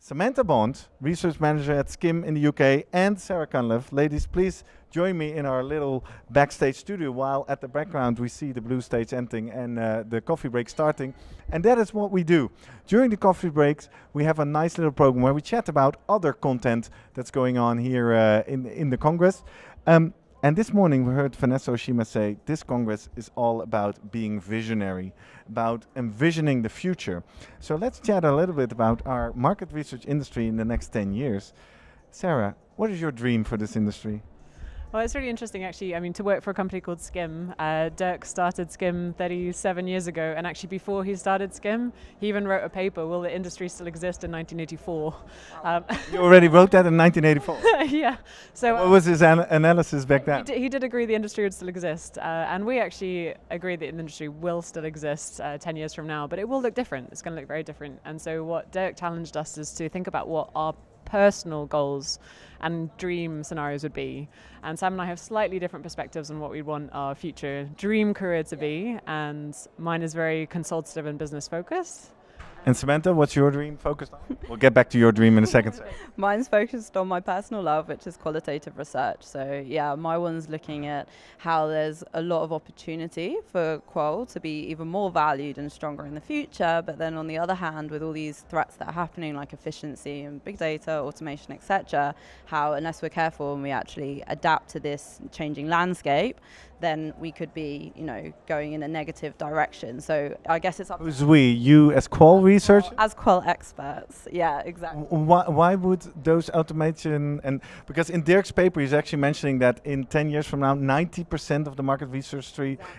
Samantha Bond, research manager at SKIM in the UK, and Sarah Cunliffe. Ladies, please join me in our little backstage studio while at the background we see the blue stage ending and the coffee break starting. And that is what we do. During the coffee breaks, we have a nice little program where we chat about other content that's going on here in the Congress. And this morning we heard Vanessa Oshima say this Congress is all about being visionary, about envisioning the future. So let's chat a little bit about our market research industry in the next 10 years. Sarah, what is your dream for this industry? Well, it's really interesting, actually. I mean, to work for a company called SKIM. Dirk started SKIM 37 years ago, and actually before he started SKIM, he even wrote a paper, Will the Industry Still Exist, in 1984. You already wrote that in 1984? Yeah. So what was his analysis back then? He did agree the industry would still exist, and we actually agree that the industry will still exist 10 years from now, but it will look different. It's going to look very different. And so what Dirk challenged us is to think about what our personal goals and dream scenarios would be. And Sam and I have slightly different perspectives on what we want our future dream career to be, and mine is very consultative and business focused. And Samantha, what's your dream focused on? We'll get back to your dream in a second. Mine's focused on my personal love, which is qualitative research. So yeah, my one's looking at how there's a lot of opportunity for Qual to be even more valued and stronger in the future. But then on the other hand, with all these threats that are happening, like efficiency and big data, automation, etc., how unless we're careful and we actually adapt to this changing landscape, then we could be, going in a negative direction. So I guess it's up to who's we? You as Qual research? As Qual experts, yeah, exactly. Why would those automation, and because in Dirk's paper he's actually mentioning that in 10 years from now 90% of the market research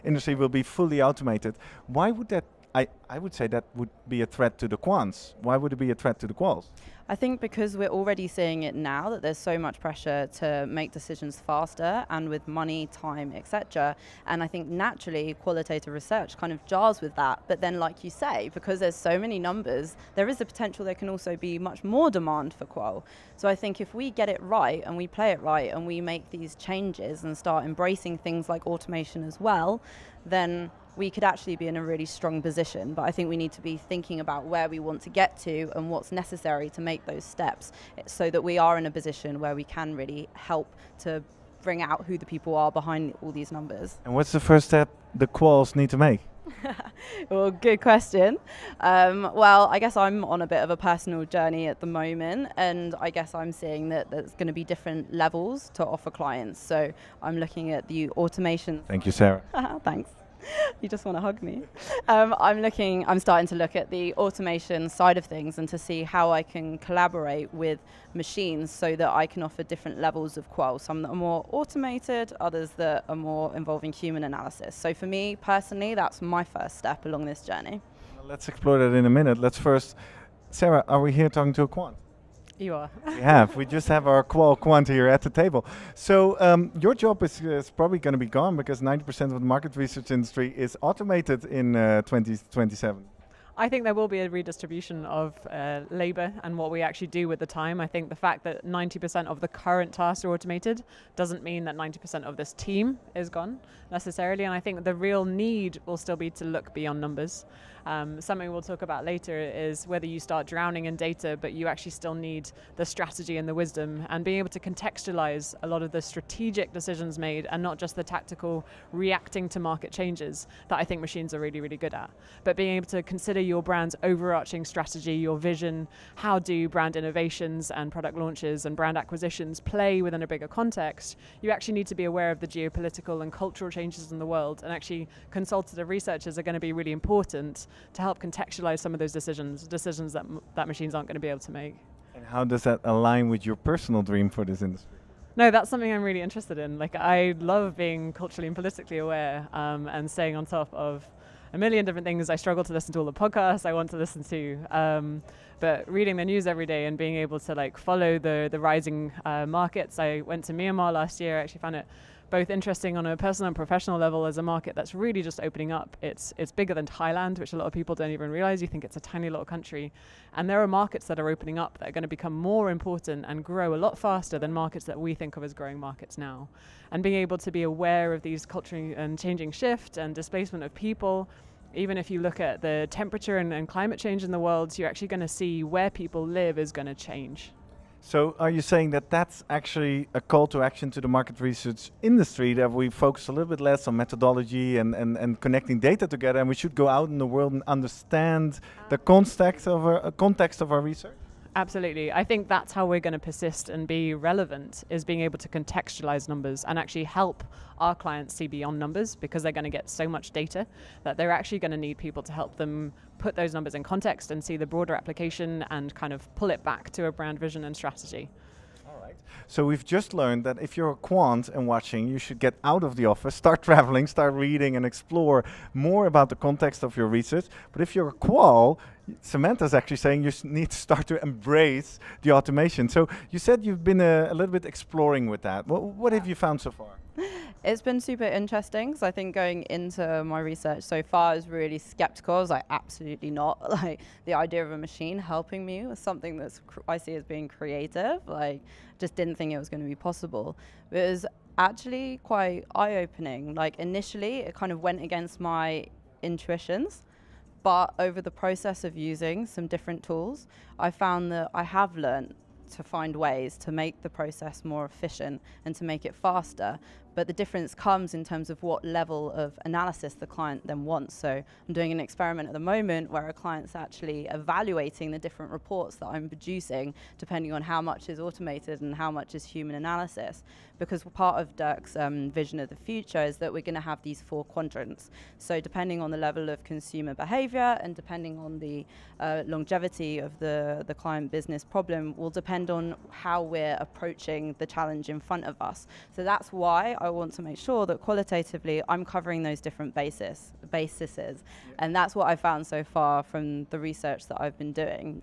industry will be fully automated. Why would that, I would say that would be a threat to the quants. Why would it be a threat to the quals? I think because we're already seeing it now that there's so much pressure to make decisions faster and with money, time, etc. And I think naturally qualitative research kind of jars with that. But then like you say, because there's so many numbers, there is the potential there can also be much more demand for Qual. So I think if we get it right and we play it right and we make these changes and start embracing things like automation as well, then we could actually be in a really strong position. But I think we need to be thinking about where we want to get to and what's necessary to make those steps so that we are in a position where we can really help to bring out who the people are behind all these numbers. And what's the first step the quals need to make? Well, good question. Well, I guess I'm on a bit of a personal journey at the moment, and I guess I'm seeing that there's going to be different levels to offer clients. So I'm looking at the automation. Thank you, Sarah. Thanks. You just want to hug me. I'm starting to look at the automation side of things and to see how I can collaborate with machines so that I can offer different levels of Qual. Some that are more automated, others that are more involving human analysis. So for me personally, that's my first step along this journey. Well, let's explore that in a minute. Let's first, Sarah, are we here talking to a quant? You are. We just have our Qual Quant here at the table. So your job is probably going to be gone because 90% of the market research industry is automated in 2027. I think there will be a redistribution of labor and what we actually do with the time. I think the fact that 90% of the current tasks are automated doesn't mean that 90% of this team is gone necessarily. And I think the real need will still be to look beyond numbers. Something we'll talk about later is whether you start drowning in data, but you actually still need the strategy and the wisdom and being able to contextualize a lot of the strategic decisions made and not just the tactical reacting to market changes that I think machines are really, really good at. But being able to consider your brand's overarching strategy, your vision, how do brand innovations and product launches and brand acquisitions play within a bigger context, you actually need to be aware of the geopolitical and cultural changes in the world, and actually consultative researchers are going to be really important to help contextualize some of those decisions that machines aren't going to be able to make. And how does that align with your personal dream for this industry? No, that's something I'm really interested in. Like, I love being culturally and politically aware and staying on top of a million different things. I struggle to listen to all the podcasts I want to listen to, but reading the news every day and being able to follow the rising markets. I went to Myanmar last year. I actually found it both interesting on a personal and professional level as a market that's really just opening up. It's bigger than Thailand, which a lot of people don't even realize. You think it's a tiny little country. And there are markets that are opening up that are going to become more important and grow a lot faster than markets that we think of as growing markets now. And being able to be aware of these cultural and changing shift and displacement of people even if you look at the temperature and climate change in the world, you're actually going to see where people live is going to change. So are you saying that that's actually a call to action to the market research industry, that we focus a little bit less on methodology and connecting data together, and we should go out in the world and understand the context of our research? Absolutely. I think that's how we're going to persist and be relevant, is being able to contextualize numbers and actually help our clients see beyond numbers, because they're going to get so much data that they're actually going to need people to help them put those numbers in context and see the broader application and kind of pull it back to a brand vision and strategy. So we've just learned that if you're a quant and watching, you should get out of the office, start traveling, start reading and explore more about the context of your research. But if you're a qual, Samantha's actually saying you need to start to embrace the automation. So you said you've been a little bit exploring with that. What have you found so far? It's been super interesting, because I think going into my research so far is really skeptical. I was like, absolutely not. Like, the idea of a machine helping me was something that's I see as being creative. Like, just didn't think it was going to be possible. But it was actually quite eye-opening. Like, initially, it kind of went against my intuitions. But over the process of using some different tools, I found that I have learned to find ways to make the process more efficient and to make it faster. But the difference comes in terms of what level of analysis the client then wants. So I'm doing an experiment at the moment where a client's actually evaluating the different reports that I'm producing, depending on how much is automated and how much is human analysis. Because part of Dirk's vision of the future is that we're going to have these 4 quadrants. So depending on the level of consumer behavior and depending on the longevity of the client business problem will depend on how we're approaching the challenge in front of us. So that's why I want to make sure that qualitatively I'm covering those different bases. And that's what I found so far from the research that I've been doing.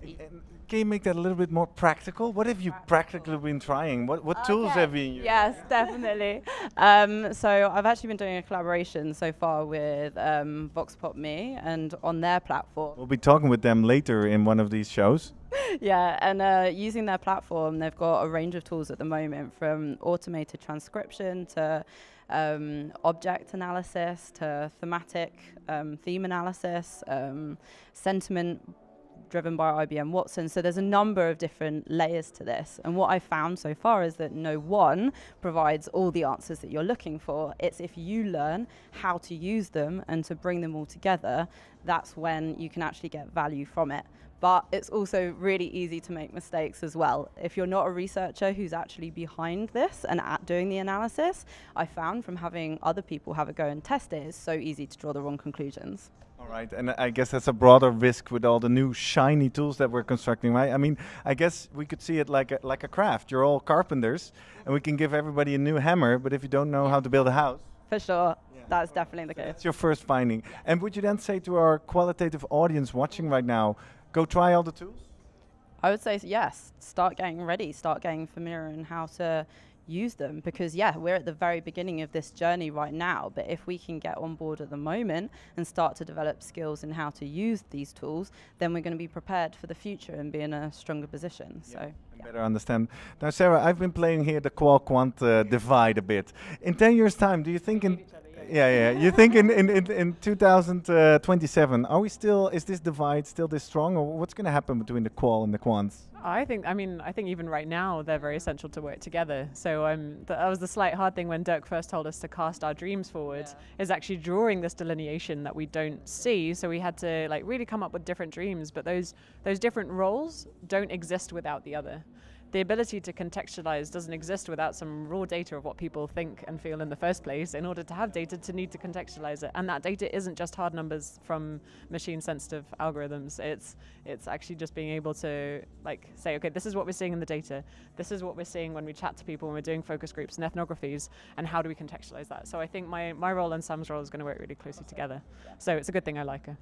Can you make that a little bit more practical? What have you practically been trying? What tools have you used? Yes, definitely. So I've actually been doing a collaboration so far with VoxPopMe and on their platform. We'll be talking with them later in one of these shows. Yeah, and using their platform, they've got a range of tools at the moment, from automated transcription to object analysis to thematic theme analysis, sentiment driven by IBM Watson. So there's a number of different layers to this. And what I found so far is that no one provides all the answers that you're looking for. It's if you learn how to use them and to bring them all together, that's when you can actually get value from it. But it's also really easy to make mistakes as well. If you're not a researcher who's actually behind this and doing the analysis, I found from having other people have a go and test it, it's so easy to draw the wrong conclusions. All right, and I guess that's a broader risk with all the new shiny tools that we're constructing, right? I mean, I guess we could see it like a craft. You're all carpenters, and we can give everybody a new hammer, but if you don't know how to build a house. For sure, that's definitely the case. That's your first finding. And would you then say to our qualitative audience watching right now, go try all the tools? I would say yes, start getting ready, start getting familiar in how to use them, because we're at the very beginning of this journey right now, but if we can get on board at the moment and start to develop skills in how to use these tools, then we're going to be prepared for the future and be in a stronger position. So better understand. Now Sarah, I've been playing here the Qual-Quant divide a bit. In 10 years time, do you think you think in 2027, are we still, is this divide still this strong, or what's going to happen between the qual and the quants? I think even right now they're very essential to work together. So that was the slight hard thing when Dirk first told us to cast our dreams forward, is actually drawing this delineation that we don't see. So we had to really come up with different dreams, but those different roles don't exist without the other. The ability to contextualize doesn't exist without some raw data of what people think and feel in the first place. In order to have data, to need to contextualize it, and that data isn't just hard numbers from machine-sensitive algorithms. It's actually just being able to say, okay, this is what we're seeing in the data. This is what we're seeing when we chat to people, when we're doing focus groups and ethnographies, and how do we contextualize that? So I think my role and Sam's role is going to work really closely together. So it's a good thing I like her.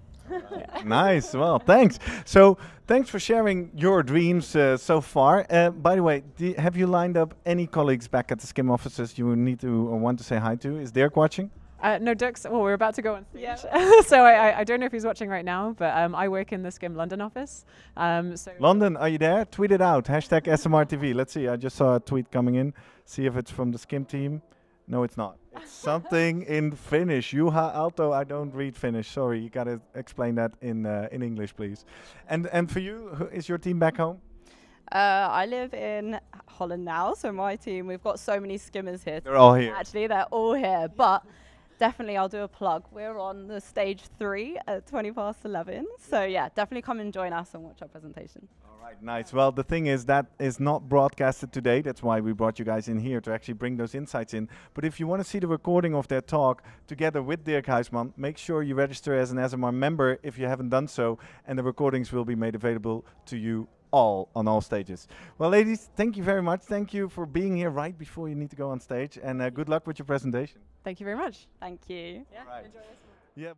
Nice. Well, thanks. So thanks for sharing your dreams so far. By the way, have you lined up any colleagues back at the SKIM offices you need to or want to say hi to? Is Dirk watching? No, Dirk's, we're about to go on stage. So I don't know if he's watching right now, but I work in the SKIM London office. So London, are you there? Tweet it out, #SMRTV. Let's see, I just saw a tweet coming in. See if it's from the SKIM team. No, it's not. It's something in Finnish. Juha Aalto. I don't read Finnish. Sorry, you gotta explain that in English, please. And for you, is your team back home? I live in Holland now, so my team, we've got so many skimmers here. They're all here. Actually, they're all here, but definitely I'll do a plug. We're on the stage 3 at 11:20. So yeah, definitely come and join us and watch our presentation. All right, nice. Well, the thing is that is not broadcasted today. That's why we brought you guys in here to actually bring those insights in. But if you want to see the recording of their talk together with Dirk Huisman, make sure you register as an SMR member if you haven't done so, and the recordings will be made available to you all on all stages. Well, ladies, thank you very much. Thank you for being here right before you need to go on stage, and good luck with your presentation. Thank you very much. Thank you. Yeah, Right. enjoy this one. Yeah.